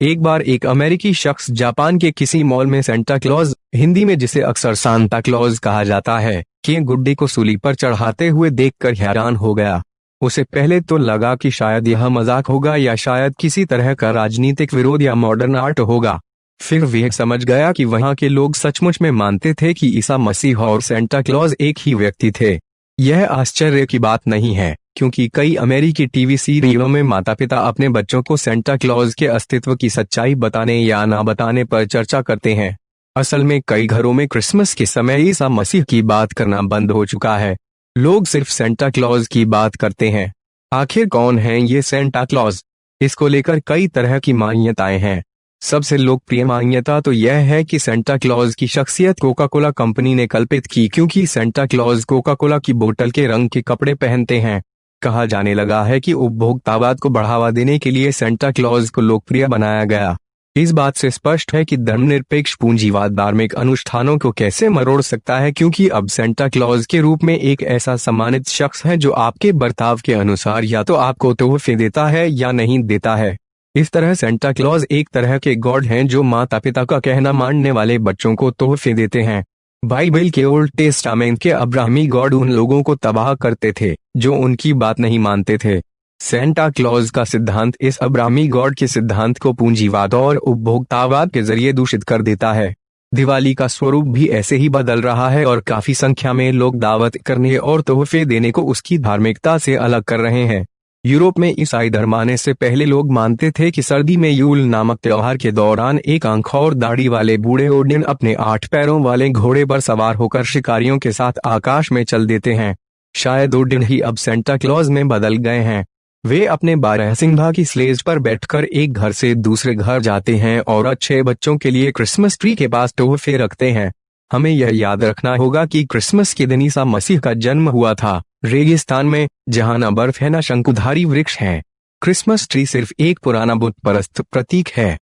एक बार एक अमेरिकी शख्स जापान के किसी मॉल में सेंटा क्लॉज, हिंदी में जिसे अक्सर सांता क्लॉज कहा जाता है, के गुड्डे को सूली पर चढ़ाते हुए देखकर हैरान हो गया। उसे पहले तो लगा कि शायद यह मजाक होगा या शायद किसी तरह का राजनीतिक विरोध या मॉडर्न आर्ट होगा। फिर वह समझ गया कि वहां के लोग सचमुच में मानते थे कि ईसा मसीह और सेंटा क्लॉज एक ही व्यक्ति थे। यह आश्चर्य की बात नहीं है, क्योंकि कई अमेरिकी टीवी सीरियलों में माता पिता अपने बच्चों को सेंटा क्लॉज के अस्तित्व की सच्चाई बताने या ना बताने पर चर्चा करते हैं। असल में कई घरों में क्रिसमस के समय ईसा मसीह की बात करना बंद हो चुका है। लोग सिर्फ सेंटा क्लॉज की बात करते हैं। आखिर कौन है ये सेंटा क्लॉज? इसको लेकर कई तरह की मान्यताएं हैं। सबसे लोकप्रिय मान्यता तो यह है कि सेंटा क्लॉज की शख्सियत कोका कोला कंपनी ने कल्पित की, क्योंकि सेंटा क्लॉज कोका कोला की बोतल के रंग के कपड़े पहनते हैं। कहा जाने लगा है कि उपभोक्तावाद को बढ़ावा देने के लिए सेंटा क्लॉज को लोकप्रिय बनाया गया। इस बात से स्पष्ट है कि धर्मनिरपेक्ष पूंजीवाद धार्मिक अनुष्ठानों को कैसे मरोड़ सकता है, क्योंकि अब सेंटा क्लॉज के रूप में एक ऐसा सम्मानित शख्स है जो आपके बर्ताव के अनुसार या तो आपको तोहफे देता है या नहीं देता है। इस तरह सेंटा क्लॉज एक तरह के गॉड हैं जो माता पिता का कहना मानने वाले बच्चों को तोहफे देते हैं। बाइबल के ओल्ड टेस्टामेंट के अब्राहमी गॉड उन लोगों को तबाह करते थे जो उनकी बात नहीं मानते थे। सेंटा क्लॉज का सिद्धांत इस अब्राहमी गॉड के सिद्धांत को पूंजीवाद और उपभोक्तावाद के जरिए दूषित कर देता है। दिवाली का स्वरूप भी ऐसे ही बदल रहा है और काफी संख्या में लोग दावत करने और तोहफे देने को उसकी धार्मिकता से अलग कर रहे हैं। यूरोप में ईसाई धर्म आने से पहले लोग मानते थे कि सर्दी में यूल नामक त्योहार के दौरान एक आंख और दाढ़ी वाले बूढ़े ओडिन अपने 8 पैरों वाले घोड़े पर सवार होकर शिकारियों के साथ आकाश में चल देते हैं। शायद ओडिन ही अब सेंटा क्लॉज में बदल गए हैं। वे अपने 12 सिंघा की स्लेज पर बैठकर एक घर से दूसरे घर जाते हैं और अच्छे बच्चों के लिए क्रिसमस ट्री के पास तोहफे रखते हैं। हमें यह याद रखना होगा कि क्रिसमस के दिन ईसा मसीह का जन्म हुआ था, रेगिस्तान में, जहां न बर्फ है न शंकुधारी वृक्ष हैं। क्रिसमस ट्री सिर्फ एक पुराना बुत परस्त प्रतीक है।